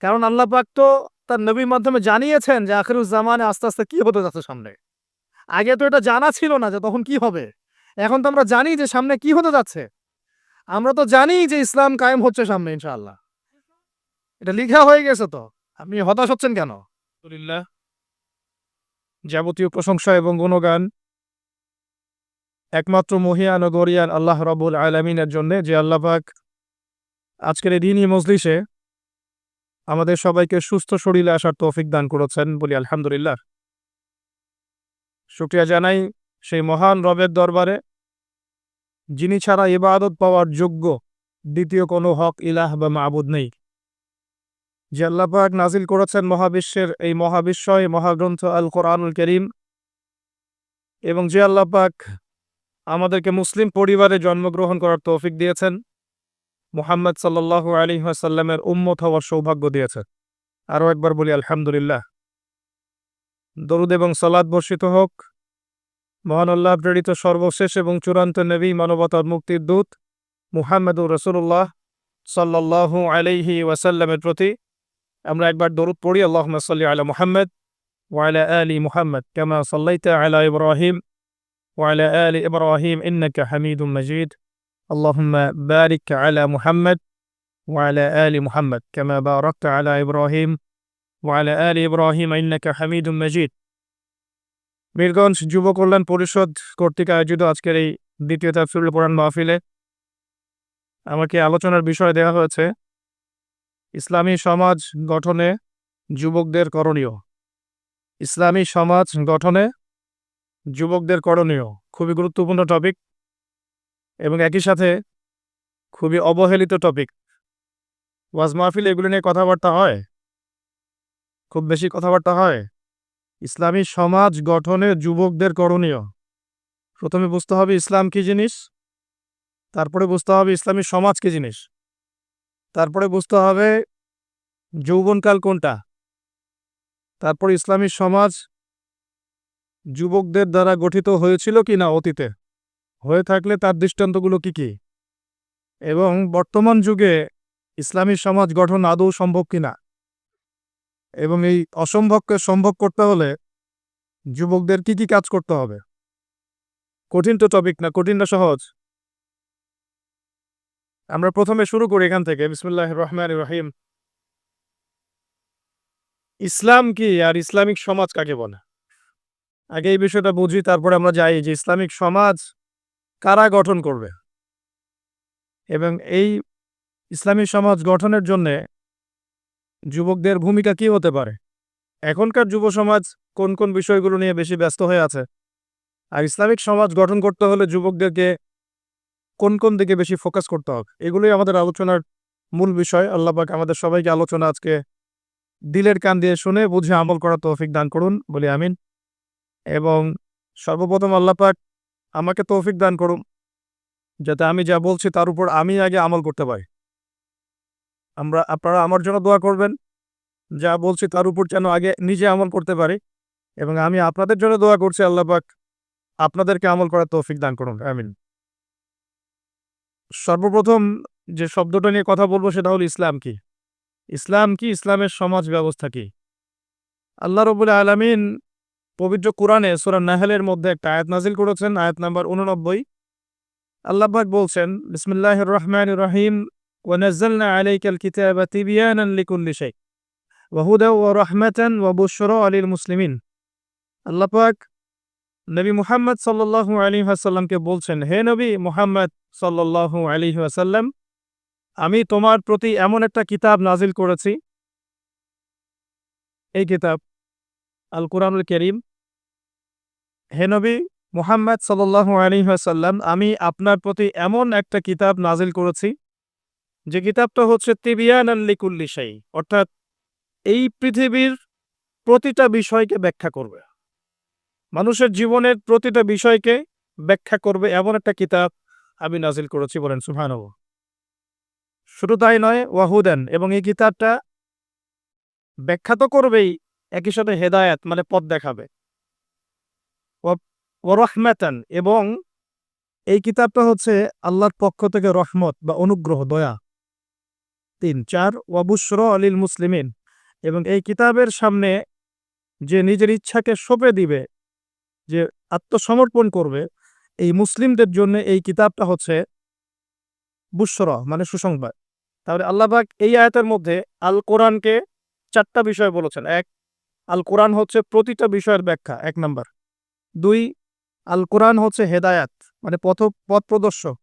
কারণ আল্লাহ পাক তো তার নবীর মাধ্যমে জানিয়েছেন যে আখিরুজ জামানে আস্তে আস্তে কি হতে যাচ্ছে সামনে। আগে তো এটা জানা ছিল না যে তখন কি হবে। এখন তো আমরা জানি যে সামনে কি হতে যাচ্ছে। আমরা তো জানি যে ইসলাম কায়েম হচ্ছে সামনে ইনশাআল্লাহ। এটা লিখা হয়ে গেছে তো। আপনি হতাশ হচ্ছেন কেন? আলহামদুলিল্লাহ, যাবতীয় প্রশংসা এবং গুণগান একমাত্র মহিয়ান ও গরিয়ান আল্লাহ রাব্বুল আলামিনের জন্য, যে আল্লাহ পাক আজকের এই দিনী মজলিসে আমাদের সবাইকে সুস্থ শরীরে আসার তৌফিক দান করেছেন বলি আলহামদুলিল্লাহ। শুকরিয়া জানাই সেই মহান রবের দরবারে, যিনি ছাড়া ইবাদত পাওয়ার যোগ্য দ্বিতীয় কোনো হক ইলাহ বা মাবুদ নেই। যে আল্লাহ পাক নাজিল করেছেন মহাবিশ্বের এই মহাবিশ্বয় মহাগ্রন্থ আল কোরআনুল কারীম, এবং যে আল্লাহ পাক আমাদেরকে মুসলিম পরিবারে জন্মগ্রহণ করার তৌফিক দিয়েছেন, মুহাম্মদ সাল্লাল্লাহু আলাইহি ওয়াসাল্লামের উম্মত হওয়ার সৌভাগ্য দিয়েছেন। আরও একবার বলি আলহামদুলিল্লাহ। দরুদ এবং সালাত বর্ষিত হোক মহান আল্লাহ প্রেরিত সর্বশেষ এবং চূড়ান্ত নবী, মানবতার মুক্তির দূত মুহাম্মদুর রাসূলুল্লাহ সাল্লাল্লাহু আলাইহি ওয়াসাল্লামের প্রতি। আমরা একবার দরুদ পড়ি, আল্লাহুম্মা সাল্লি আলা মুহাম্মদ ওয়া আলা আলি মুহাম্মদ কামা সাল্লাইতা আলা ইব্রাহিম ওয়া আলা আলি ইব্রাহিম ইন্নাকা হামিদুম মাজিদ। আল্লাহুম্মা বারিক আলা মুহাম্মদ ওয়া আলা আলি মুহাম্মদ কামা বারাকতা আলা ইব্রাহিম ওয়া আলা আলি ইব্রাহিম ইন্নাকা হামিদুম মাজিদ। বীরগঞ্জ যুব কল্যাণ পরিষদ কর্তৃক আয়োজিত আজকের এই দ্বিতীয় তাফসীরুল কোরআন মাহফিলে আমাকে আলোচনার বিষয় দেওয়া হয়েছে ইসলামী সমাজ গঠনে যুবকদের করণীয়। ইসলামী সমাজ গঠনে যুবকদের করণীয় খুবই গুরুত্বপূর্ণ টপিক এবং একই সাথে খুবই অবহেলিত টপিক। ওয়াজ মাহফিলে এগুলো নিয়ে কথাবার্তা হয়, খুব বেশি কথাবার্তা হয়। ইসলামী সমাজ গঠনে যুবকদের করণীয়। প্রথমে বুঝতে হবে ইসলাম কি জিনিস, তারপরে বুঝতে হবে ইসলামী সমাজ কি জিনিস, তারপরে বুঝতে হবে যৌবনকাল কোনটা, তারপর ইসলামী সমাজ যুবকদের দ্বারা গঠিত হয়েছিল কি না অতীতে, হয়ে থাকলে তার দৃষ্টান্তগুলো কি কি, এবং বর্তমান যুগে ইসলামী সমাজ গঠন আদৌ সম্ভব কিনা, এবং এই অসম্ভবকে সম্ভব করতে হলে যুবকদের কি কি কাজ করতে হবে। কঠিন তো টপিক না, কঠিন না সহজ। আমরা প্রথমে শুরু করি এখান থেকে, বিসমিল্লাহির রহমানির রহিম। ইসলাম কি আর ইসলামিক সমাজ কাকে বলে? আগে এই বিষয়টা বুঝি, তারপরে আমরা যাই যে ইসলামিক সমাজ কারা গঠন করবে এবং এই ইসলামী সমাজ গঠনের জন্যে যুবকদের ভূমিকা কি হতে পারে। এখনকার যুব সমাজ কোন কোন বিষয়গুলো নিয়ে বেশি ব্যস্ত হয়ে আছে, আর ইসলামিক সমাজ গঠন করতে হলে যুবকদেরকে কোন কোন দিকে বেশি ফোকাস করতে হবে, এগুলোই আমাদের আলোচনার মূল বিষয়। আল্লাহ পাক আমাদের সবাইকে আলোচনা আজকে দিলের কান দিয়ে শুনে বুঝে আমল করার তৌফিক দান করুন বলি আমিন। এবং সর্বপ্রথম আল্লাহ পাক আমাকে তৌফিক দান করুন যাতে আমি যা বলছি তার উপর আমি আগে আমল করতে পারি। আপনারা আমার জন্য দোয়া করবেন, যা বলছি তার উপর যেন আগে নিজে আমল করতে পারি, এবং আমি আপনাদের জন্য দোয়া করছি আল্লাহ পাক আপনাদেরকে আমল করার তৌফিক দান করুন আমিন। সর্বপ্রথম যে শব্দটা নিয়ে কথা বলবো সেটা হলো ইসলাম কি। ইসলাম কি, ইসলামের সমাজ ব্যবস্থা কি। আল্লাহ রাব্বুল আলামিন পবিত্র কোরআনে সূরা নাহলের মধ্যে একটা আয়াত নাজিল করেছেন, আয়াত নাম্বার 89। আল্লাহ পাক বলছেন, বিসমিল্লাহির রহমানির রহিম, ওয়া নাযালনা আলাইকাল কিতাবা তিবয়ানান লিকুল্লি শাই ওয়া হুদাও ওয়া রাহমাতান ওয়া বুশরা লিল মুসলিমিন। আল্লাহ পাক নবী মুহাম্মদ সাল্লাল্লাহু আলাইহি ওয়াসাল্লামকে বলছেন, হে নবী মুহাম্মদ সাল্লাল্লাহু আলাইহি ওয়াসাল্লাম, আমি তোমার প্রতি এমন একটা কিতাব নাজিল করেছি, এই কিতাব আল কোরআনুল কারীম। হে নবী মুহাম্মদ সাল্লাল্লাহু আলাইহি ওয়াসাল্লাম, আমি আপনার প্রতি এমন একটা কিতাব নাজিল করেছি যে কিতাবটা হচ্ছে তিবয়ানান লিকুল্লি শাই, অর্থাৎ এই পৃথিবীর প্রতিটা বিষয়কে ব্যাখ্যা করবে, মানুষের জীবনের প্রতিটা বিষয়কে ব্যাখ্যা করবে এমন একটা কিতাব আমি নাজিল করেছি, বলেন সুবহানাল্লাহ। শুধু তাই নয়, ওয়াহুদান, এবং এই কিতাবটা ব্যাখ্যা তো করবেই, একই সাথে হেদায়াত মানে পথ দেখাবে, ওয়া রাহমাতান, এবং এই কিতাবটা হচ্ছে আল্লাহর পক্ষ থেকে রহমত বা অনুগ্রহ, দয়া। 3 4 ওয়া বুশরা লিল মুসলিমিন, এবং এই কিতাবের সামনে যে নিজের ইচ্ছাকে সঁপে দিবে, যে আত্মসমর্পণ করবে, এই মুসলিমদের জন্য এই কিতাবটা হচ্ছে বুশরা মানে সুসংবাদ। তাহলে আল্লাহ পাক এই আয়াতের মধ্যে আল কোরআনকে 4টা বিষয় বলেছেন। 1, আল কোরআন হচ্ছে প্রতিটা বিষয়ের ব্যাখ্যা 1 নাম্বার। 2, আল কোরআন হচ্ছে হেদায়াত মানে পথ প্রদর্শক,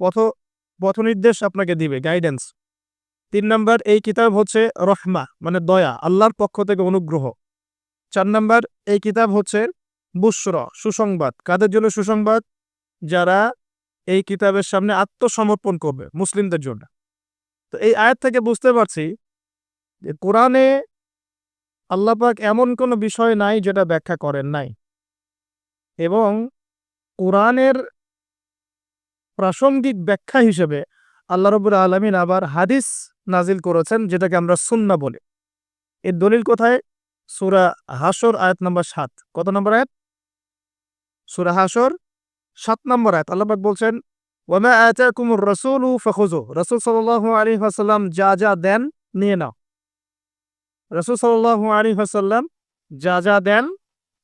পথ পথনির্দেশ আপনাকে দিবে, গাইডেন্স। 3 নাম্বার, এই কিতাব হচ্ছে রহমা মানে দয়া, আল্লাহর পক্ষ থেকে অনুগ্রহ। 4 নাম্বার, এই কিতাব হচ্ছে বুশরা সুসংবাদ। কাদের জন্য সুসংবাদ? যারা এই কিতাবের সামনে আত্মসমর্পণ করবে, মুসলিমদের জন্য। তো এই আয়াত থেকে বুঝতে পারছি যে কোরআনে আল্লাহ পাক এমন কোনো বিষয় নাই যেটা ব্যাখ্যা করেন নাই, এবং কোরআনের প্রাসঙ্গিক ব্যাখ্যা হিসেবে আল্লাহ রাব্বুল আলামিন আবার হাদিস নাজিল করেছেন, যেটাকে আমরা সুন্নাহ বলি। এর দলিল কোথায়? সূরা হাশর আয়াত নাম্বার 7। কত নম্বর আয়াত? সূরা হাশর 7 নম্বর আয়াত। আল্লাহ পাক বলছেন, ওয়া মা আতাকুমুর রাসূলু ফাখুযু, রাসূল সাল্লাল্লাহু আলাইহি ওয়াসাল্লাম যা যা দেন নিয়ে নাও। রাসূল সাল্লাল্লাহু আলাইহি ওয়াসাল্লাম যা যা দেন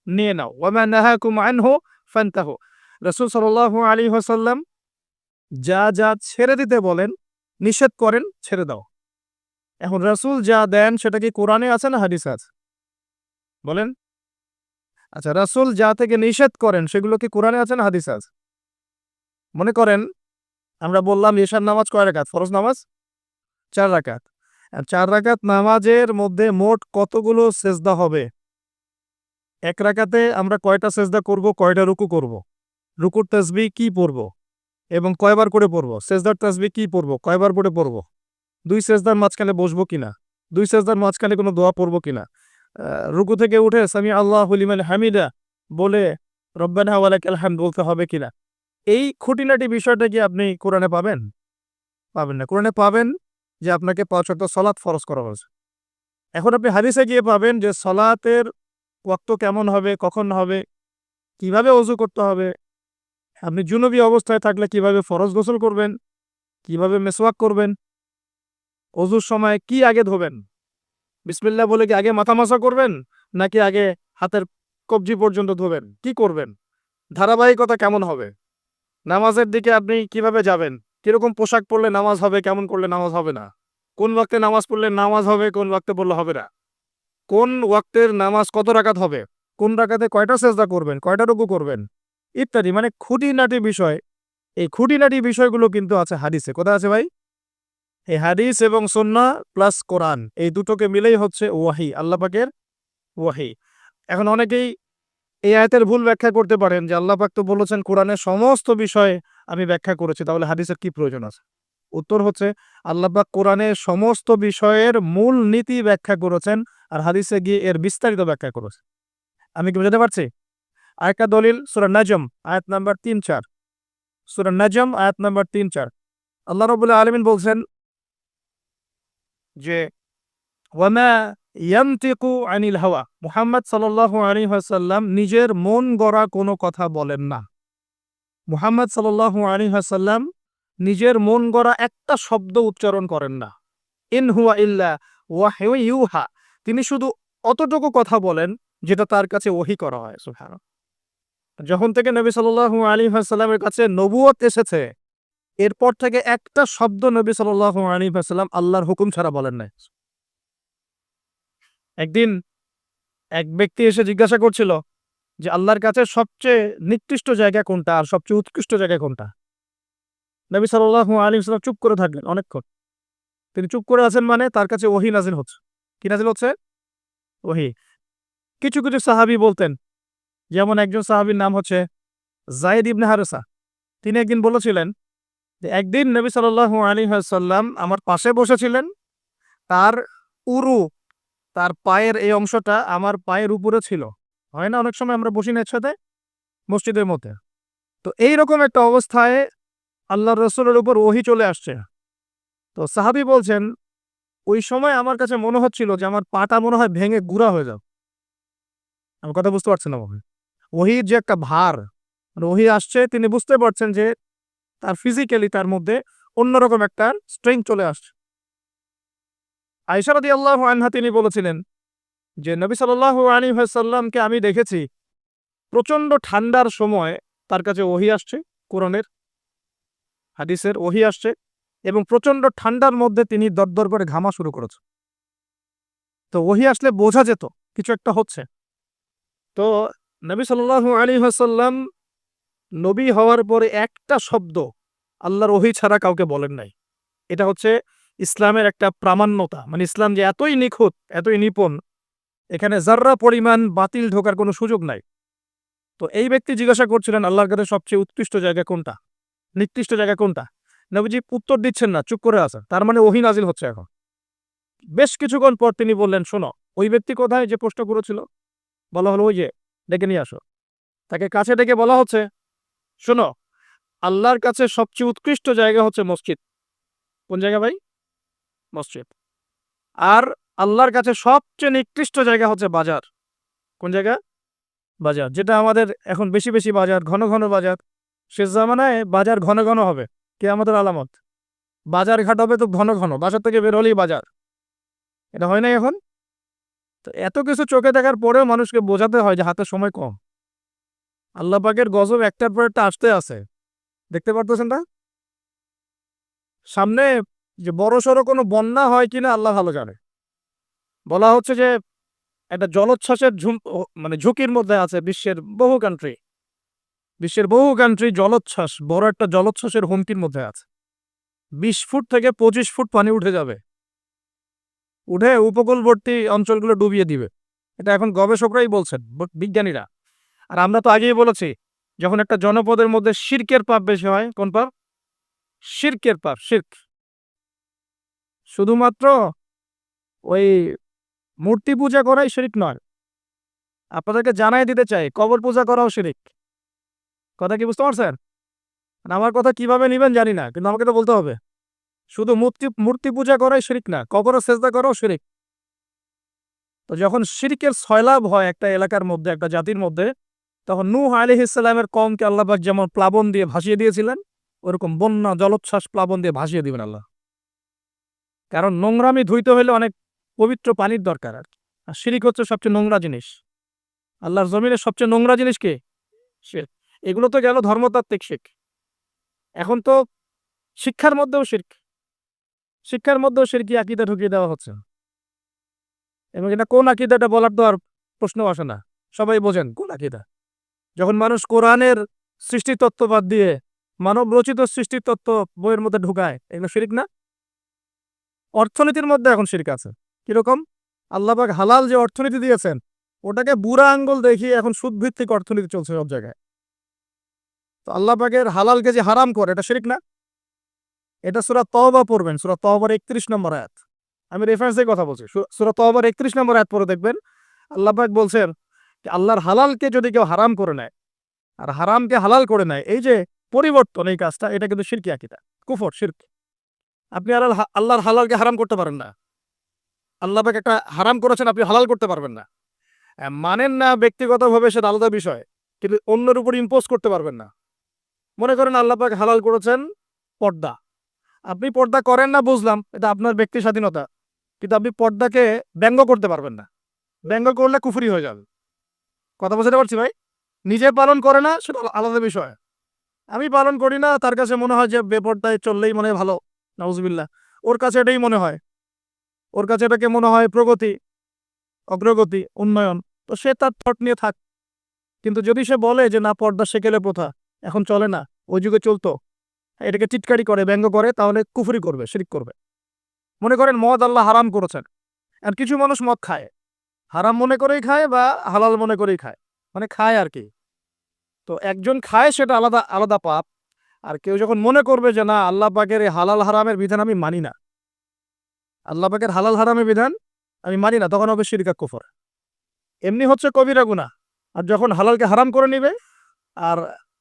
নিয়ে নাও। ওয়া মা নাহাকুম আনহু ফান্তাহু, রাসূল সাল্লাল্লাহু আলাইহি ওয়াসাল্লাম যা যা ছেড়ে দিতে বলেন, নিষেধ করেন, ছেড়ে দাও। এখন রাসূল যা দেন সেটা কি কোরআনে আছে না হাদিসে আছে? বলেন। আচ্ছা, রাসূল যা থেকে নিষেধ করেন সেগুলো কি কোরআনে আছে না হাদিসে আছে? মনে করেন আমরা বললাম এশার নামাজ কয় রাকাত? ফরজ নামাজ 4 রাকাত। 4 রাকাত নামাজের মধ্যে মোট কতগুলো সেজদা হবে? 1 রাকাতে আমরা কয়টা সেজদা করব, কয়টা রুকু করব? রুকুর তাসবিহ কি পড়ব এবং কয়বার করে পড়ব? সেজদার তাসবিহ কি পড়ব, কয়বার করে পড়ব? 2 সেজদার মাঝখানে বসবো কিনা? 2 সেজদার মাঝখানে কোনো দোয়া পড়ব কিনা? রুকু থেকে উঠে সামি আল্লাহু লিমান হামিদা বলে রব্বানা ওয়া লাকাল হামদ বলতে হবে কিনা? এই খুঁটিনাটি বিষয়টা কি আপনি কোরআনে পাবেন? পাবেন না। কোরআনে পাবেন যে আপনাকে 5 ওয়াক্ত সালাত ফরজ করা হয়েছে। এখন আপনি হাদিসে গিয়ে পাবেন যে সালাতের ওয়াক্ত কেমন হবে, কখন হবে, কিভাবে ওযু করতে হবে, আপনি জুনুবি অবস্থায় থাকলে কিভাবে ফরজ গোসল করবেন, কিভাবে মেসওয়াক করবেন, ওযুর সময় কি আগে ধোবেন, বিসমিল্লাহ বলে কি আগে মাথা মাসা করবেন নাকি আগে হাতের কবজি পর্যন্ত ধোবেন, কি করবেন, ধারাবাহিকতা কেমন হবে, নামাজের দিকে আপনি কিভাবে যাবেন, কিরকম পোশাক পরলে নামাজ হবে, কেমন করলে নামাজ হবে না, কোন ওয়াক্তে নামাজ পড়লে নামাজ হবে, কোন ওয়াক্তে পড়লে হবে না, কোন ওয়াক্তের নামাজ কত রাকাত হবে, কোন রাকাতে কয়টা সেজদা করবেন, কয়টা রুকু করবেন, ইত্যাদি মানে খুঁটিনাটি বিষয়। এই খুঁটিনাটি বিষয়গুলো কিন্তু আছে হাদিসে। কোথায় আছে ভাই? এই হাদিস এবং সুন্নাহ প্লাস কোরআন, এই দুটোকে মিলেই হচ্ছে ওয়াহি, আল্লাহ পাকের ওয়াহি। এখন অনেকেই এই আয়াতের ভুল ব্যাখ্যা করতে পারেন যে আল্লাহ পাক তো বলেছেন কোরআনের সমস্ত বিষয় আমি ব্যাখ্যা করেছি, তাহলে হাদিসের কি প্রয়োজন আছে? উত্তর হচ্ছে আল্লাহ পাক কোরআনের সমস্ত বিষয়ের মূল নীতি ব্যাখ্যা করেছেন, আর হাদিসে গিয়ে এর বিস্তারিত ব্যাখ্যা করেছেন। আমি কি বোঝাতে পারছি? আরেকটা দলিল সূরা নাজম আয়াত নাম্বার 3-4। সূরা নাজম আয়াত নাম্বার 3-4 আল্লাহ রাব্বুল আলামিন বলছেন যে ওয়ামা ইয়ানতিকু আনিল হাওয়া, মুহাম্মদ সাল্লাল্লাহু আলাইহি ওয়াসাল্লাম নিজের মন গড়া কোনো কথা বলেন না। মুহাম্মদ সাল্লাল্লাহু আলাইহি ওয়াসাল্লাম নিজের মন গড়া একটা শব্দ উচ্চারণ করেন না। ইন হুয়া ইল্লা ওয়াহয়ু ইউহা, তিনি শুধু অতটুকু কথা বলেন যেটা তার কাছে ওহী করা হয়। সুবহানাল্লাহ। যখন থেকে নবী সাল্লাল্লাহু আলাইহি ওয়াসাল্লামের কাছে নবুয়ত এসেছে, এরপর থেকে একটা শব্দ নবী সাল্লাল্লাহু আলাইহি ওয়াসাল্লাম আল্লাহর হুকুম ছাড়া বলেন নাই। একদিন এক ব্যক্তি এসে জিজ্ঞাসা করছিল যে আল্লাহর কাছে সবচেয়ে নিকৃষ্ট জায়গা কোনটা আর সবচেয়ে উৎকৃষ্ট জায়গা কোনটা? নবী সাল্লাল্লাহু আলাইহি ওয়াসাল্লাম চুপ করে থাকলেন অনেকক্ষণ। তিনি চুপ করে আছেন মানে তার কাছে ওহী নাজিল হচ্ছে। কি নাজিল হচ্ছে? ওহী। কিছু কিছু সাহাবী বলতেন, যেমন একজন সাহাবীর নাম হচ্ছে যায়েদ ইবনে হারেসা। তিনি একদিন বলেছিলেন যে একদিন নবী সাল্লাল্লাহু আলাইহি ওয়াসাল্লাম আমার পাশে বসেছিলেন, তার উরু, তার পায়ের এই অংশটা আমার পায়ের উপরে ছিল। হয় না অনেক সময় আমরা বসি না একসাথে মসজিদের মধ্যে? তো এইরকম একটা অবস্থায় আল্লাহর রাসূলের উপর ওহী চলে আসছে। তো সাহাবী বলছেন, ওই সময় আমার কাছে মনে হচ্ছিল যে আমার পাটা মনে হয় ভেঙে গুঁড়া হয়ে যাবে। আমার কথা বুঝতে পারছেন না মনে হয়? ওহীর যে একটা ভার, মানে ওহী আসছে, তিনি বুঝতে পারছেন যে তার ফিজিক্যালি তার মধ্যে অন্যরকম একটা স্ট্রেংথ চলে আসছে। আয়েশা রাদিয়াল্লাহু আনহা তিনি বলেছিলেন যে নবী সাল্লাল্লাহু আলাইহি ওয়াসাল্লামকে আমি দেখেছি প্রচণ্ড ঠান্ডার সময় তার কাছে ওহী আসছে, কোরআনের হাদিসের ওহী আসছে এবং প্রচণ্ড ঠান্ডার মধ্যে তিনি দরদর করে ঘামা শুরু করেছে। তো ওহী আসলে বোঝা যেত কিছু একটা হচ্ছে। তো নবী সাল্লাল্লাহু আলাইহি ওয়াসাল্লাম নবী হওয়ার পরে একটা শব্দ আল্লাহর ওহী ছাড়া কাউকে বলেন নাই। এটা হচ্ছে ইসলামের একটা প্রামাণ্যতা। মানে ইসলাম যে এতই নিখুঁত, এতই নিপুণ, এখানে যাররা পরিমাণ বাতিল ঢোকার কোনো সুযোগ নাই। তো এই ব্যক্তি জিজ্ঞাসা করছিলেন আল্লাহর কাছে সবচেয়ে উৎকৃষ্ট জায়গা কোনটা, নিকৃষ্ট জায়গা কোনটা। নবীজি উত্তর দিচ্ছেন না, চুপ করে আছেন। তার মানে ওহী নাজিল হচ্ছে এখন। বেশ কিছুক্ষণ পর তিনি বললেন, শোনো, ওই ব্যক্তি কোথায় যে প্রশ্ন করেছিল? বলা হলো, ওই যে, ডেকে নিয়ে আসো। তাকে কাছে ডেকে বলা হচ্ছে, শোনো, আল্লাহর কাছে সবচেয়ে উৎকৃষ্ট জায়গা হচ্ছে মসজিদ। কোন জায়গা ভাই? মসজিদ। আর আল্লাহর কাছে সবচেয়ে নিকৃষ্ট জায়গা হচ্ছে বাজার। কোন জায়গা? বাজার। যেটা আমাদের এখন বেশি বেশি বাজার, ঘন ঘন বাজার। শেষ জামানায় বাজার ঘন ঘন হবে, কিয়ামতের আলামত। বাজার ঘাট হবে তো ঘন ঘন, বাজার থেকে বের হলেই বাজার। এটা হয় নাই এখন? তো এত কিছু চোখে দেখার পরেও মানুষকে বোঝাতে হয় যে হাতে সময় কম। আল্লাহ পাকের গজব একটার পর একটা আসতে আছে, দেখতে পারতেছেন না? সামনে যে বড়সড় কোনো বন্যা হয় কিনা আল্লাহ ভালো জানে। বলা হচ্ছে যে একটা জলোচ্ছ্বাসের মানে ঝুঁকির মধ্যে আছে বিশ্বের বহু কান্ট্রি। বিশ্বের বহু কান্ট্রি জলোচ্ছ্বাস, বড় একটা জলোচ্ছ্বাসের হুমকির মধ্যে আছে। ২০ ফুট থেকে ২৫ ফুট পানি উঠে যাবে, উঠে উপকূলবর্তী অঞ্চলগুলো ডুবিয়ে দিবে। এটা এখন গবেষকরাই বলছেন, বিজ্ঞানীরা। আর আমরা তো আগেই বলেছি, যখন একটা জনপদের মধ্যে শিরকের পাপ বেশি হয়, কোন পাপ? শিরকের পাপ, শিরক। শুধুমাত্র ওই মূর্তি পূজা করাই শিরক নয়, আপনাদেরকে জানাই দিতে চাই, কবর পূজা করাও শিরক। কথা কি বুঝতে পারছেন? আমার কথা কিভাবে নিবেন জানি না, কিন্তু আমাকে তো বলতে হবে। শুধু মূর্তি পূজা করাই শিরক না, কবরে সেজদা করাও শিরক। তো যখন শিরকের সয়লাব হয় একটা এলাকার মধ্যে, একটা জাতির মধ্যে, তখন নূহ আলাইহিস সালামের কওমকে আল্লাহ পাক যেমন প্লাবন দিয়ে ভাসিয়ে দিয়েছিলেন, ওরকম বন্যা জলোচ্ছ্বাস প্লাবন দিয়ে ভাসিয়ে দিবেন আল্লাহ। কারণ নোংরামি ধুইতে হলে অনেক পবিত্র পানির দরকার। আর শিরক হচ্ছে সবচেয়ে নোংরা জিনিস। আল্লাহর জমিনের সবচেয়ে নোংরা জিনিস কি? শিরক। এগুলো তো গেল ধর্মতাত্ত্বিক শিরক। এখন তো শিক্ষার মধ্যেও শিরক, শিক্ষার মধ্যেও শিরকি আকীদা ঢুকিয়ে দেওয়া হচ্ছে। এবং এটা কোন আকীদাটা বলার তো আর প্রশ্ন আসে না, সবাই বোঝেন কোন আকীদা। যখন মানুষ কোরআনের সৃষ্টিতত্ত্ব বাদ দিয়ে মানব রচিত সৃষ্টিতত্ত্ব বইয়ের মধ্যে ঢুকায়, এগুলো শিরক না? অর্থনীতির মধ্যে এখন শিরক আছে। কিরকম? আল্লাহ পাক হালাল যে অর্থনীতি দিয়েছেন, ওটাকে বুড়া আঙ্গুল দেখিয়ে এখন সুদভিত্তিক অর্থনীতি চলছে সব জায়গায়। তো আল্লাহ পাকের হালালকে যে হারাম করে, এটা শিরক না? এটা সূরা তওবা পড়বেন, সূরা তওবার ৩১ নম্বর আয়াত। আমি রেফারেন্স দিয়ে কথা বলছি। সূরা তওবার ৩১ নম্বর আয়াত পড়ে দেখবেন, আল্লাহ পাক বলছেন যে আল্লাহর হালালকে যদি কেউ হারাম করে নেয় আর হারামকে হালাল করে নেয়, এই যে পরিবর্তন, এই কাজটা, এটা কিন্তু শিরকি আকীদা, কুফর, শিরক। আপনি আল্লাহর হালালকে হারাম করতে পারেন না। আল্লাহ পাক একটা হারাম করেছেন, আপনি হালাল করতে পারবেন না। মানেন না ব্যক্তিগতভাবে, সেটা আলাদা বিষয়, কিন্তু অন্যের উপর ইম্পোজ করতে পারবেন না। মনে করেন আল্লাহ পাক হালাল করেছেন পর্দা, আপনি পর্দা করেন না, বুঝলাম, এটা আপনার ব্যক্তি স্বাধীনতা, কিন্তু আপনি পর্দাকে ব্যঙ্গ করতে পারবেন না। ব্যঙ্গ করলে কুফরি হয়ে যাবে। কথা বুঝতে পারছি ভাই? নিজে পালন করে না, সেটা আলাদা বিষয়। আমি পালন করি না, তার কাছে মনে হয় যে বেপর্দায় চললেই মনে হয় ভালো, নাউজুবিল্লাহ। ওর কাছে এটাই মনে হয়, ওর কাছে এটাকে মনে হয় প্রগতি, অগ্রগতি, উন্নয়ন। তো সে তার থট নিয়ে থাক। কিন্তু যদি সে বলে যে না, পর্দা সেকেলে প্রথা, এখন চলে না, ওই যুগে চলতো, এটাকে টিটকারি করে, ব্যঙ্গ করে, তাহলে কুফরি করবে, শিরক করবে। মনে করেন মদ আল্লাহ হারাম করেছেন, আর কিছু মানুষ মদ খায়, হারাম মনে করেই খায় বা হালাল মনে করেই খায়, মানে খায় আর কি। তো একজন খায়, সেটা আলাদা আলাদা পাপ। আর কেউ যখন মনে করবে যে না, আল্লাহ পাকের এই হালাল হারামের বিধান আমি মানি না, আল্লাহ পাকের হালাল হারামের বিধান আমি মানি না, তখন হবে শিরক আর কুফর। এমনি হচ্ছে কবিরা গুনাহ। আর যখন হালালকে হারাম করে নিবে আর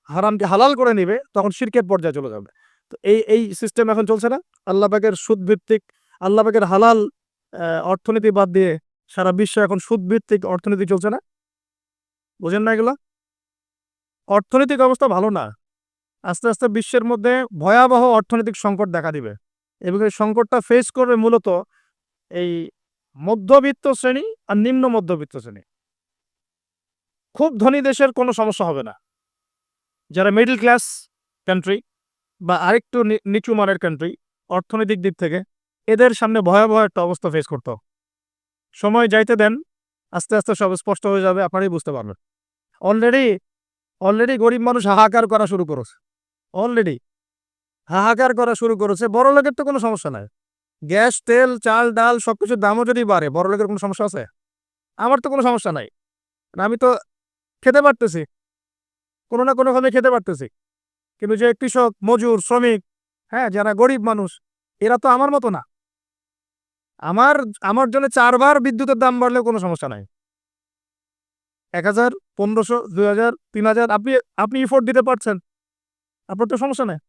হারামকে হালাল করে নিবে, তখন শিরকের পর্যায়ে চলে যাবে। তো এই এই সিস্টেম এখন চলছে না? আল্লাহ পাকের সুদভিত্তিক, আল্লাহ পাকের হালাল অর্থনীতি বাদ দিয়ে সারা বিশ্বে এখন সুদভিত্তিক অর্থনীতি চলছে না? বোঝেন না এগুলো? অর্থনৈতিক অবস্থা ভালো না। আস্তে আস্তে বিশ্বের মধ্যে ভয়াবহ অর্থনৈতিক সংকট দেখা দিবে এবং এই সংকটটা ফেস করবে মূলত এই মধ্যবিত্ত শ্রেণী আর নিম্ন মধ্যবিত্ত শ্রেণী। খুব ধনী দেশের কোনো সমস্যা হবে না। যারা মিডল ক্লাস কান্ট্রি বা আরেকটু নিচু মানের কান্ট্রি অর্থনৈতিক দিক থেকে, এদের সামনে ভয়াবহ একটা অবস্থা ফেস করতে হবে। সময় যাইতে দেন, আস্তে আস্তে সব স্পষ্ট হয়ে যাবে, আপনারাই বুঝতে পারবেন। অলরেডি গরিব মানুষ হাহাকার করা শুরু করেছে। হাহাকার করা শুরু করেছে। বড় লোকের তো কোনো সমস্যা নাই। গ্যাস, তেল, চাল, ডাল সবকিছুর দামও যদি বাড়ে, বড় লোকের কোনো সমস্যা আছে? আমার তো কোনো সমস্যা নাই। আমি তো খেতে পারতেছি, কোনো না কোনোভাবে খেতে পারতেছি। কিন্তু যে কৃষক, মজুর, শ্রমিক, হ্যাঁ, যারা গরিব মানুষ, এরা তো আমার মতো না। আমার আমার জন্য 4 বার বিদ্যুতের দাম বাড়লেও কোনো সমস্যা নাই। 1000, 1500, 2000, 3000 আপনি এফোর্ট দিতে পারছেন, আপনার তো সমস্যা নাই।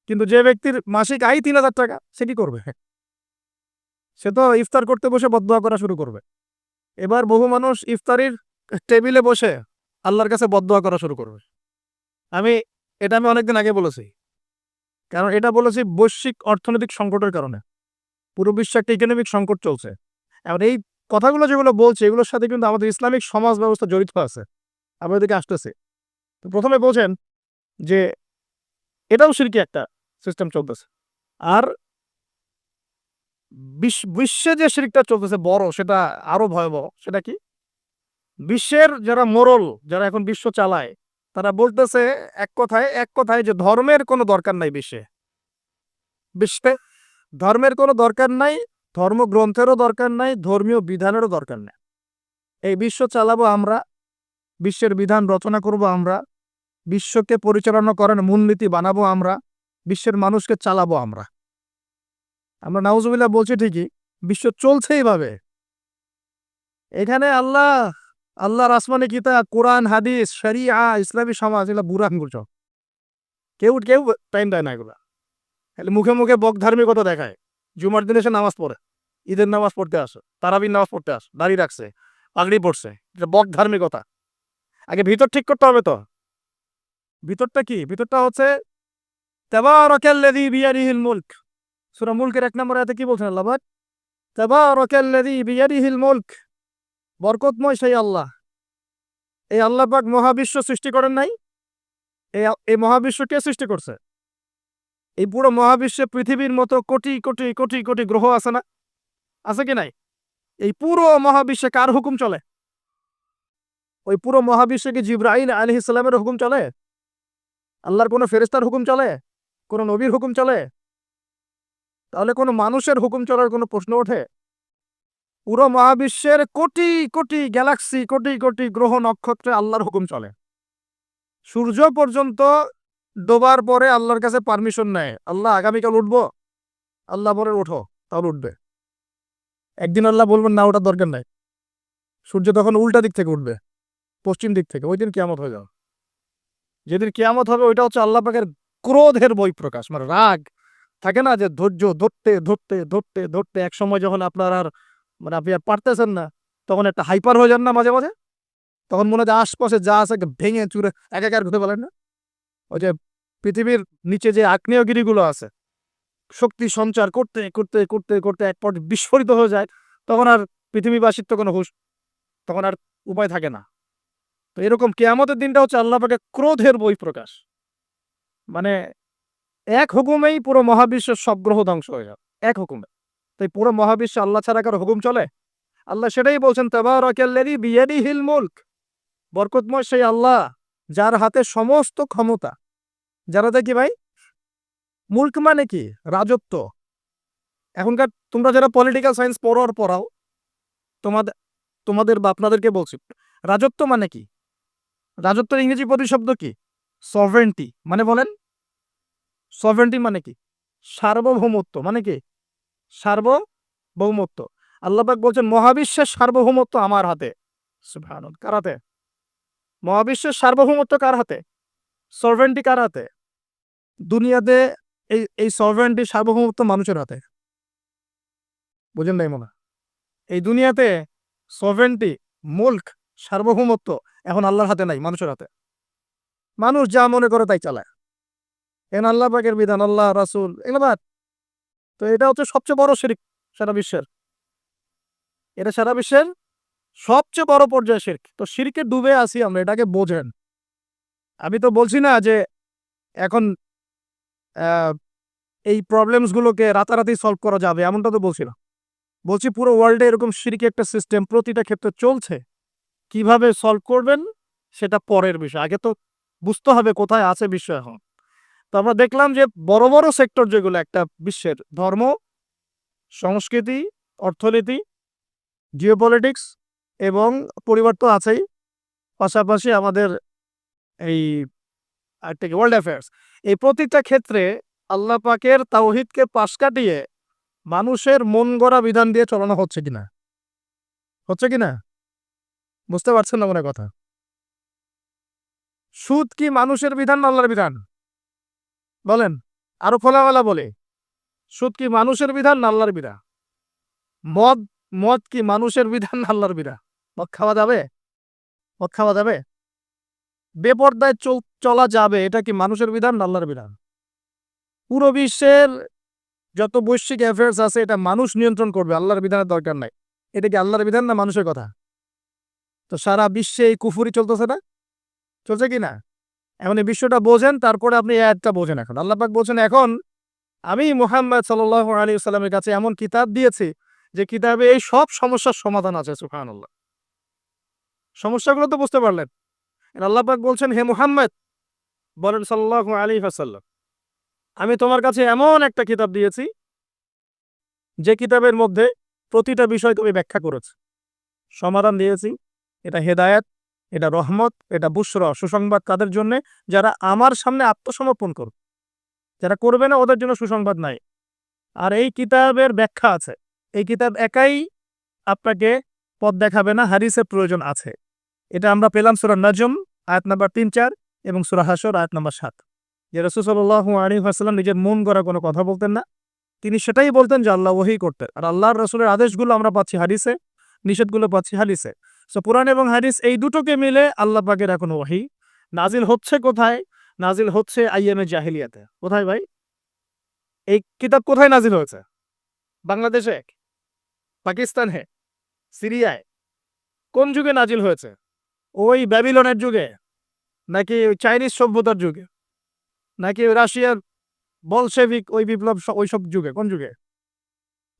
কিন্তু যে ব্যক্তির মাসিক আয় 3000 টাকা, সে কি করবে? সে তো ইফতার করতে বসে বদদোয়া করা শুরু করবে। এবার বহু মানুষ ইফতারির টেবিলে বসে আল্লাহর কাছে বদদোয়া করা শুরু করবে। এটা আমি অনেকদিন আগে বলেছি। কারণ এটা বলেছি বৈশ্বিক অর্থনৈতিক সংকটের কারণে। পুরো বিশ্বে একটা ইকোনমিক সংকট চলছে। এখন এই কথাগুলো যেগুলো বলছি, এগুলোর সাথে কিন্তু আমাদের ইসলামিক সমাজ ব্যবস্থা জড়িত আছে। আমরা এদিকে আসতেছি। তো প্রথমে বোঝেন যে এটাও শিরকি একটা সিস্টেম চলতেছে। আর বিশ্বে যে শিরকটা চলতেছে বড়, সেটা আরো ভয়াবহ। সেটা কি? বিশ্বের যারা মোড়ল, যারা এখন বিশ্ব চালায়, তারা বলতেছে এক কথায় যে ধর্মের কোনো দরকার নাই বিশ্বে। ধর্মের কোনো দরকার নাই, ধর্মগ্রন্থেরও দরকার নাই, ধর্মীয় বিধানেরও দরকার নেই। এই বিশ্ব চালাবো আমরা, বিশ্বের বিধান রচনা করব আমরা, বিশ্বকে পরিচালনা করার মূলনীতি বানাবো আমরা, বিশ্বের মানুষকে চালাবো আমরা। নাউজুবিল্লাহ বলছি ঠিকই, বিশ্ব চলছে এইভাবে। এখানে আল্লাহর আসমানি কিতাব, কোরআন, হাদিস, শরিয়া, ইসলামী সমাজ, এগুলো বুড়া আঙ্গুল সব। কেউ টাইম দেয় না এগুলা। মুখে মুখে বক ধার্মিকতা দেখায়। জুমার দিনে সে নামাজ পড়ে, ঈদের নামাজ পড়তে আসে, তারাবির নামাজ পড়তে আসে, দাড়ি রাখছে, পাগড়ি পড়ছে, এটা বক ধার্মিকতা। আগে ভিতর ঠিক করতে হবে। তো ভিতরটা কি? ভিতরটা হচ্ছে তাবারাকাল্লাযী বিয়াদিহিল মুলক। সূরা মুলকের 1 নম্বর আয়াতে কি বলছেন আল্লাহ পাক? তাবারাকাল্লাযী বিয়াদিহিল মুলক। বরকতময় সেই আল্লাহ। এই আল্লাহ পাক মহাবিশ্ব সৃষ্টি করেন নাই? এই মহাবিশ্ব কে সৃষ্টি করছে? এই পুরো মহাবিশ্বে পৃথিবীর মতো কোটি কোটি কোটি কোটি গ্রহ আছে না? আছে কি নাই? এই পুরো মহাবিশ্বে কার হুকুম চলে? ওই পুরো মহাবিশ্বে কি জিবরাইল আলাইহিস সালামের হুকুম চলে? আল্লাহর কোনো ফেরেশতার হুকুম চলে? কোনো নবীর হুকুম চলে? তাহলে কোনো মানুষের হুকুম চলার কোনো প্রশ্ন ওঠে? পুরো মহাবিশ্বের কোটি কোটি গ্যালাক্সি, কোটি কোটি গ্রহ নক্ষত্রে আল্লাহর হুকুম চলে। সূর্য পর্যন্ত ডোবার পরে আল্লাহর কাছে পারমিশন নেয়, আল্লাহ আগামীকাল উঠবো? আল্লাহ বলে ওঠো, তাহলে উঠবে। একদিন আল্লাহ বলবেন না, ওটার দরকার নাই। সূর্য তখন উল্টা দিক থেকে উঠবে, পশ্চিম দিক থেকে। ওই দিন কিয়ামত হয়ে যাবে। যেদিন কিয়ামত হবে, ওইটা হচ্ছে আল্লাহ পাকের ক্রোধের বহিঃপ্রকাশ, মানে রাগ। থাকে না যে ধৈর্য ধরতে ধরতে ধরতে ধরতে এক সময় যখন আপনার আর আপনি আর পারতেছেন না, তখন একটা হাইপার হয়ে যান না মাঝে মাঝে? তখন মনে হয় যে আশপাশে যা আছে ভেঙে চুরে একাকার ঘুরে বলেন না? ওই যে পৃথিবীর নিচে যে আগ্নেয়গিরিগুলো আছে, শক্তি সঞ্চার করতে করতে করতে করতে এক পর্যায়ে বিস্ফোরিত হয়ে যায়, তখন আর পৃথিবীবাসীর তো কোনো হুঁশ, তখন আর উপায় থাকে না। তো এরকম কিয়ামতের দিনটা হচ্ছে আল্লাহ পাকের ক্রোধের বহিঃপ্রকাশ। মানে এক হুকুমেই পুরো মহাবিশ্বের সব গ্রহ ধ্বংস হয়ে যাবে, এক হুকুমে। তাই পুরো মহাবিশ্বে আল্লাহ ছাড়া কারো হুকুম চলে? আল্লাহ সেটাই বলছেন, তাবারাকাল্লাযী বিয়াদিহিল মুলক। বরকতময় সেই আল্লাহ, যার হাতে সমস্ত ক্ষমতা। যার হাতে কি ভাই? মুলক মানে কি? রাজত্ব। এখনকার তোমরা যারা পলিটিক্যাল সায়েন্স পড়াও, তোমাদের তোমাদের বা আপনাদেরকে বলছি, রাজত্ব মানে কি? রাজত্বের ইংরেজি প্রতিশব্দ কি? সভরেন্টি। মানে বলেন, সভরেন্টি মানে কি? সার্বভৌমত্ব। মানে কি? সার্বভৌমত্ব। আল্লাহ পাক বলছেন মহাবিশ্বের সার্বভৌমত্ব আমার হাতে। সুবহানাল্লাহ। কার হাতে? মহাবিশ্বের সার্বভৌমত্ব কার হাতে? সভরেন্টি কার হাতে? দুনিয়াতে এই সভরেন্টি, সার্বভৌমত্ব মানুষের হাতে। বুঝেন নাই মনে হয়? এই দুনিয়াতে সভরেন্টি, মুলক, সার্বভৌমত্ব এখন আল্লাহর হাতে নাই, মানুষের হাতে। মানুষ যা মনে করে তাই চালায়। এখন আল্লাহ পাকের বিধান, আল্লাহ রাসূল, এগুলো বাদ। তো এটা হচ্ছে সবচেয়ে বড় শিরক সারা বিশ্বের। এটা সারা বিশ্বের সবচেয়ে বড় পর্যায়ে শিরক। তো শিরকে ডুবে আছি আমরা, এটাকে বোঝেন। আমি তো বলছি না যে এখন আহ, এই প্রবলেমস গুলোকে রাতারাতি সলভ করা যাবে, এমনটা তো বলছি না। বলছি পুরো ওয়ার্ল্ডে এরকম শিরকি একটা সিস্টেম প্রতিটা ক্ষেত্রে চলছে। কিভাবে সলভ করবেন সেটা পরের বিষয়, আগে তো বুঝতে হবে কোথায় আছে বিশ্ব এখন। তো আমরা দেখলাম যে বড় বড় সেক্টর যেগুলো একটা বিশ্বের, ধর্ম, সংস্কৃতি, অর্থনীতি, জিওপলিটিক্স এবং পরিবার তো আছেই, পাশাপাশি আমাদের এই আরেকটা কি ওয়ার্ল্ড অ্যাফেয়ার্স, এই প্রতিটা ক্ষেত্রে আল্লাহ পাকের তাওহীদকে পাশ কাটিয়ে মানুষের মন গড়া বিধান দিয়ে চালানো হচ্ছে কিনা, হচ্ছে কিনা বুঝতে পারছেন না মনে কথা। সুদ কি মানুষের বিধান না আল্লাহর বিধান? বলেন, আরো খোলামেলা বলে, সুদ কি মানুষের বিধান না আল্লাহর বিধান? মদ মদ কি মানুষের বিধান না আল্লাহর বিধান? মদ খাওয়া যাবে? মদ খাওয়া যাবে? বেপরদায় চলা যাবে, এটা কি মানুষের বিধান না আল্লাহর বিধান? পুরো বিশ্বের যত বৈশ্বিক অ্যাফেয়ার্স আছে এটা মানুষ নিয়ন্ত্রণ করবে, আল্লাহর বিধানের দরকার নাই। এটা কি আল্লাহর বিধান না মানুষের কথা? তো সারা বিশ্বে এই কুফুরি চলতেছে না, চলছে কি না? এখন এই বিশ্বটা বোঝেন, তারপরে আপনি এই আয়াতটা বোঝেন। এখন আল্লাহ পাক বলছেন, এখন আমি মুহাম্মদ সাল্লাল্লাহু আলাইহি ওয়াসাল্লামের কাছে এমন কিতাব দিয়েছি যে কিতাবে এই সব সমস্যার সমাধান আছে। সুবহানাল্লাহ। সমস্যাগুলো তো বুঝতে পারলেন। আল্লাহ পাক বলছেন, হে মুহাম্মদ বলেন সাল্লাল্লাহু আলাইহি ওয়াসাল্লাম, আমি তোমার কাছে এমন একটা কিতাব দিয়েছি যে কিতাবের মধ্যে প্রতিটা বিষয় তুমি ব্যাখ্যা করেছ, সমাধান দিয়েছি। এটা হেদায়েত, এটা রহমত, এটা বুশরা, সুসংবাদ তাদের জন্য যারা আমার সামনে আত্মসমর্পণ করবে। যারা করবে না ওদের জন্য সুসংবাদ নাই। আর এই কিতাবের ব্যাখ্যা আছে। এই কিতাব একাই আপনাকে পথ দেখাবে না, হাদিসের প্রয়োজন আছে। এটা আমরা পেলাম সূরা নজম আয়াত নাম্বার 3-4 এবং সূরা হাসর আয়াত নাম্বার 7। যে রাসূল সাল্লাল্লাহু আলাইহি ওয়াসাল্লাম নিজের মন গড়া কোনো কথা বলতেন না, তিনি সেটাই বলতেন যে আল্লাহ ওহী করতেন। আর আল্লাহর রাসূলের আদেশগুলো আমরা পাচ্ছি হাদিসে, নিষেধগুলো পাচ্ছি হাদিসে। সো কোরআন এবং হাদিস এই দুটোকে মিলে আল্লাহ পাকের এখন ওহী নাজিল হচ্ছে। কোথায় নাজিল হচ্ছে? আইয়ামে জাহিলিয়াতে। কোথায় ভাই? এই কিতাব কোথায় নাজিল হয়েছে? বাংলাদেশে, পাকিস্তানে, সিরিয়ায়? কোন যুগে নাজিল হয়েছে? ওই ব্যাবিলনের যুগে, নাকি ওই চাইনিজ সভ্যতার যুগে, নাকি ওই রাশিয়ার বলশেভিক ওই বিপ্লব ওইসব যুগে? কোন যুগে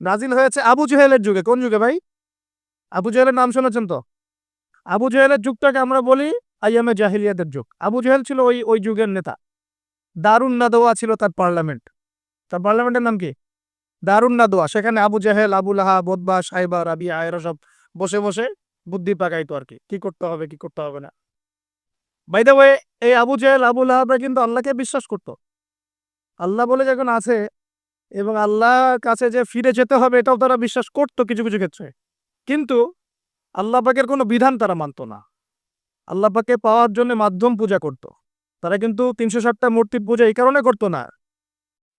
নাজিল হয়েছে? আবু জেহেলের যুগে। কোন যুগে ভাই? আবু জেহেলের নাম শুনেছেন তো? আবু জেহেলের যুগটাকে আমরা বলি আইয়ামে জাহিলিয়াতের যুগ। আবু জেহেল ছিল ওই ওই যুগের নেতা। দারুন নাদোয়া ছিল তার পার্লামেন্ট। তার পার্লামেন্টের নাম কি? দারুন নাদোয়া। সেখানে আবু জেহেল, আবু লাহাব, উতবা, সাইবা, রাবিয়া এরা সব বসে বসে বুদ্ধি পাকাইতো আর কি, কি করতে হবে কি করতে হবে না। বাই দ্য ওয়ে, এই আবু জেহেল, আবু লাহাবরা কিন্তু আল্লাহকে বিশ্বাস করতো। আল্লাহ বলে যখন আছে এবং আল্লাহর কাছে যে ফিরে যেতে হবে এটাও তারা বিশ্বাস করতো কিছু কিছু ক্ষেত্রে। কিন্তু আল্লাহ পাকের কোনো বিধান তারা মানতো না। আল্লাহ পাকে পাওয়ার জন্য মাধ্যম পূজা করত। তারা কিন্তু ৩৬০টা মূর্তির পূজা এই কারণে করতো না,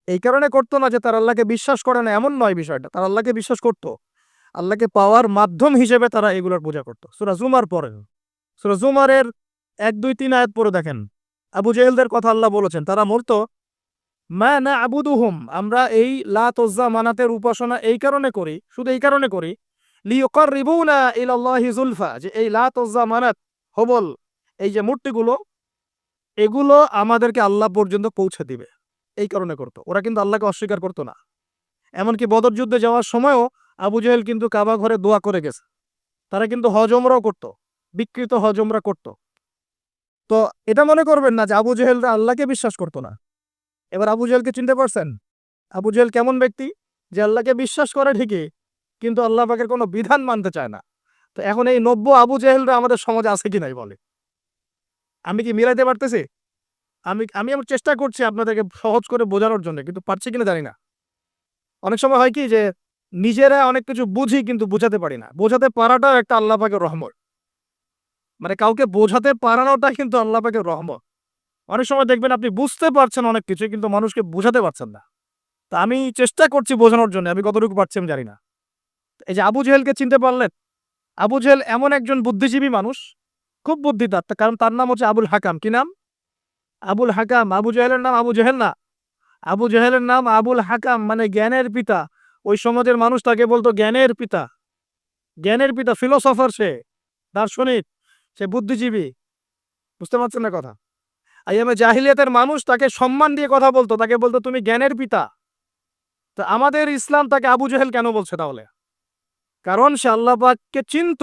এই কারণে করতো না যে তারা আল্লাহকে বিশ্বাস করে না, এমন নয় বিষয়টা। তারা আল্লাহকে বিশ্বাস করত, আল্লাহকে পাওয়ার মাধ্যম হিসেবে তারা এগুলোর পূজা করত। সূরা জুমার পরে, সূরা জুমারের ১-২-৩ আয়াত পরে দেখেন আবু জেহেলদের কথা আল্লাহ বলেছেন। তারা বলতো, মা না আবুদুহুম, আমরা এই লাত উজ্জা মানাতের উপাসনা এই কারণে করি, শুধু এই কারণে করি, লিয়ুকাররিবুনা ইলাল্লাহি যুলফা, যে এই লাত উজ্জা মানাত, হবল, এই যে মূর্তিগুলো, এগুলো আমাদেরকে আল্লাহ পর্যন্ত পৌঁছে দিবে, এই কারণে করতো। ওরা কিন্তু আল্লাহকে অস্বীকার করতো না। এমনকি বদর যুদ্ধে যাওয়ার সময়ও আবু জেহেল কিন্তু কাবা ঘরে দোয়া করে গেছে। তারা কিন্তু হজ উমরাও করতো, বিকৃত হজ উমরা করতো। তো এটা মনে করবেন না যে আবু জেহেলরা আল্লাহকে বিশ্বাস করতো না। এবার আবু জেহেলকে চিনতে পারছেন? আবু জেহেল কেমন ব্যক্তি? যে আল্লাহকে বিশ্বাস করে ঠিকই, কিন্তু আল্লাহ পাকের কোনো বিধান মানতে চায় না। তো এখন এই ৯০ আবু জেহেলরা আমাদের সমাজে আছে কি নাই বলে? আমি কি মিলাইতে পারতেছি? আমি আমি আমার চেষ্টা করছি আপনাদেরকে সহজ করে বোঝানোর জন্য, কিন্তু পারছি কিনা জানি না। অনেক সময় হয় কি যে নিজেরা অনেক কিছু বুঝি কিন্তু বোঝাতে পারি না। বোঝাতে পারাটাও একটা আল্লাহ পাকের রহমত। মানে কাউকে বোঝাতে পারানোটা কিন্তু আল্লাহ পাকের রহমত। অনেক সময় দেখবেন আপনি বুঝতে পারছেন অনেক কিছু, কিন্তু মানুষকে বোঝাতে পারছেন না। তা আমি চেষ্টা করছি বোঝানোর জন্য, আমি কতটুকু পারছি আমি জানি না। এই যে আবু জেহেলকে চিনতে পারলেন? আবু জেহেল এমন একজন বুদ্ধিজীবী মানুষ, খুব বুদ্ধি তার, কারণ তার নাম হচ্ছে আবুল হাকাম। কি নাম? আবুল হাকাম। আবু জেহেলের নাম আবু জেহেল না, আবু জেহেলের নাম আবুল হাকাম, মানে জ্ঞানের পিতা। ওই সমাজের মানুষ তাকে বলতো জ্ঞানের পিতা। জ্ঞানের পিতা, ফিলোসফার, সে দার্শনিক, সে বুদ্ধিজীবী। বুঝতে পারছেন না কথা? আইয়ামে জাহিলিয়াতের মানুষ তাকে সম্মান দিয়ে কথা বলতো, তাকে বলতো তুমি জ্ঞানের পিতা। তো আমাদের ইসলাম তাকে আবু জেহেল কেন বলছে তাহলে? কারণ সে আল্লাহ পাককে চিনত,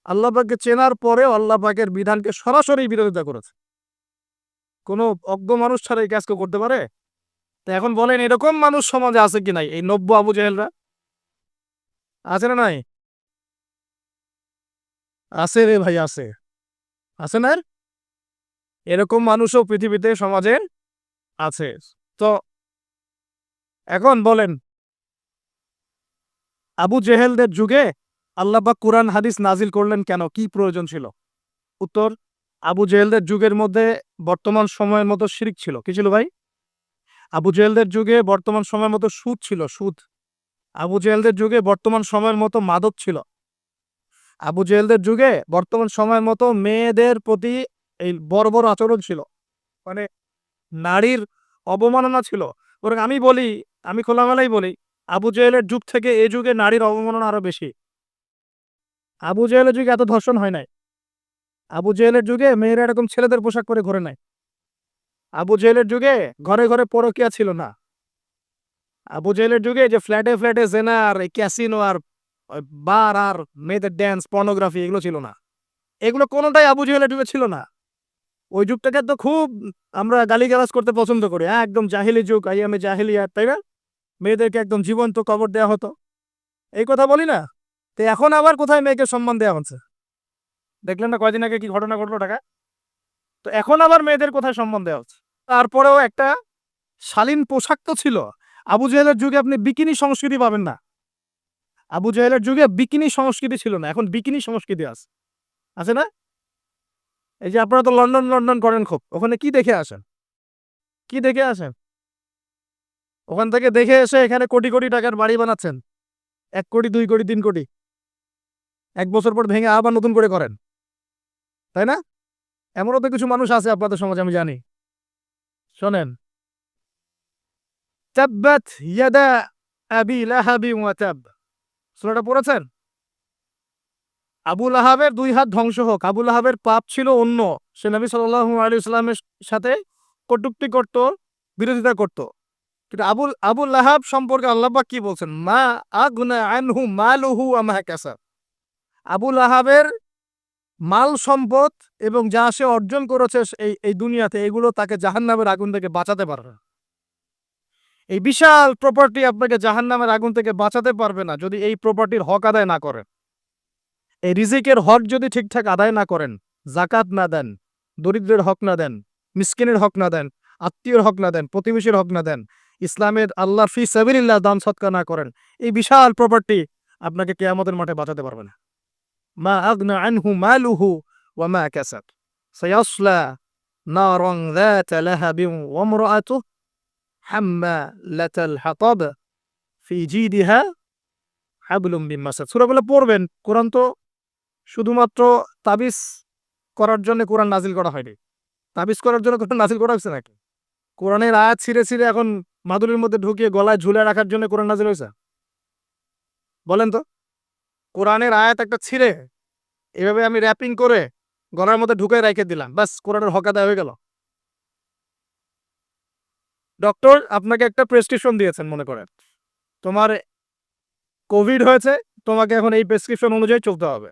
আল্লাহ পাককে চেনার পরেও আল্লাহ পাকের বিধানকে সরাসরি বিরোধিতা করেছে। কোনো অজ্ঞ মানুষ ছাড়া এই কাজ কেউ করতে পারে? তো এখন বলেন, এরকম মানুষ সমাজে আছে কি নাই? এই নব্য আবু জেহেলরা আছে না নাই? আছে রে ভাই, আছে। আছে না? এরকম মানুষও পৃথিবীতে সমাজে আছে। তো এখন বলেন, আবু জেহেলদের যুগে আল্লাহ পাক কুরআন হাদিস নাজিল করলেন কেন? কি প্রয়োজন ছিল? উত্তর, আবু জেহেলদের যুগের মধ্যে বর্তমান সময়ের মতো শিরক ছিল। কি ছিল ভাই? আবু জেহেলদের যুগে বর্তমান সময়ের মতো সুদ ছিল, সুদ। আবু জেহেলদের যুগে বর্তমান সময়ের মতো মাদক ছিল। আবু জেহেলদের যুগে বর্তমান সময়ের মতো মেয়েদের প্রতি এই বর্বর আচরণ ছিল, মানে নারীর অবমাননা ছিল। বরং আমি বলি, আমি খোলামেলাই বলি, আবু জেহেলের যুগ থেকে এই যুগে নারীর অবমাননা আরো বেশি। আবু জেহেলের যুগে এত ধর্ষণ হয় নাই। আবু জেহেলের যুগে মেয়েরা এরকম ছেলেদের পোশাক পরে ঘোরে নাই। আবু জেহেলের যুগে ঘরে ঘরে পরকিয়া ছিল না। আবু জেহেলের যুগে যে ফ্ল্যাটে ফ্ল্যাটে জেনা আর ক্যাসিনো আর বার আর মেয়েদের ড্যান্স, পর্নোগ্রাফি, এগুলো ছিল না। এগুলো কোনোটাই আবু জেহেলের যুগে ছিল না। ওই যুগটাকে তো খুব আমরা গালিগালাজ করতে পছন্দ করি। হ্যাঁ, একদম জাহিলি যুগ, আইয়ামে জাহিলিয়াত, তাই না? মেয়েদেরকে একদম জীবন্ত কবর দেওয়া হতো, এই কথা বলি না? তো এখন আবার কোথায় মেয়েকে সম্মান দেওয়া হচ্ছে? দেখলেন না কয়দিন আগে কি ঘটনা ঘটলো ঢাকা? তো এখন আবার মেয়েদের কোথায় সম্মান দেওয়া হচ্ছে? তারপরেও একটা শালীন পোশাক তো ছিল। আবু জেহেলের যুগে আপনি বিকিনি সংস্কৃতি পাবেন না। আবু জেহেলের যুগে বিকিনি সংস্কৃতি ছিল না, এখন বিকিনি সংস্কৃতি আছে। আছে না? এই যে আপনারা তো লন্ডন লন্ডন করেন খুব, ওখানে কি দেখে আসেন? কি দেখে আসেন? ওখান থেকে দেখে এসে এখানে কোটি কোটি টাকার বাড়ি বানাচ্ছেন। ১ কোটি, ২ কোটি, ৩ কোটি। ১ বছর পর ভেঙে আবার নতুন করে করেন, তাই না? এমনও তো কিছু মানুষ আছে আপনাদের সমাজে, আমি জানি। শোনেন, তাব্বাত ইয়াদা আবি লাহাবি ওয়া তাব, সূরাটা পড়েছেন? আবু লাহাবের ২ হাত ধ্বংস হোক। আবু লাহাবের পাপ ছিল অন্য। সে নবী সাল্লাল্লাহু আলাইহি ওয়াসাল্লামের সাথে কটূক্তি করত, বিরোধিতা করত। কিন্তু আবু লাহাব সম্পর্কে আল্লাহ পাক কি বলছেন? মা আগনা আনহু মালুহু ওয়া মা কাসাব। আবু লাহাবের মাল সম্পদ এবং যা সে অর্জন করেছে এই দুনিয়াতে, এগুলো তাকে জাহান্নামের আগুন থেকে বাঁচাতে পারবে না। এই বিশাল প্রপার্টি আপনাকে জাহান্নামের আগুন থেকে বাঁচাতে পারবে না যদি এই প্রপার্টির হক আদায় না করেন। এই রিজিকের হক যদি ঠিকঠাক আদায় না করেন, যাকাত না দেন, দরিদ্রের হক না দেন, মিসকিনের হক না দেন, আত্মীয়র হক না দেন, প্রতিবেশীর হক না দেন, ইসলামের আল্লাহর ফি সাবিলিল্লাহ দান সদকা না করেন, এই বিশাল প্রপার্টি আপনাকে কিয়ামতের মাঠে বাঁচাতে পারবে না। মা আগনা আনহু মালুহু ওয়া মা কাসাব সায়াসলা নারান যাতা লাহাবিন ওয়া ইমরাআতুহু হাম্মালাতাল হাতাব ফি জিদিহা হাবলুম মিন মাসাদ। সূরাগুলো পড়বেন। কোরআন তো শুধুমাত্র তাবিজ করার জন্য কোরআন নাজিল করা হয়নি। তাবিজ করার জন্য কোরআন নাজিল করা হয়েছে নাকি? কোরআনের আয়াত ছিঁড়ে ছিঁড়ে এখন মাদুরের মধ্যে ঢুকিয়ে গলায় ঝুলে রাখার জন্য কোরআন নাজিল হয়েছে? বলেন তো। কোরআনের আয়াত একটা ছিঁড়ে এভাবে আমি র‍্যাপিং করে গলার মধ্যে ঢুকায় রেখে দিলাম, ব্যাস কোরআনের হক আদায় হয়ে গেল। ডক্টর আপনাকে একটা প্রেসক্রিপশন দিয়েছেন, মনে করেন তোমার কোভিড হয়েছে, তোমাকে এখন এই প্রেসক্রিপশন অনুযায়ী চলতে হবে।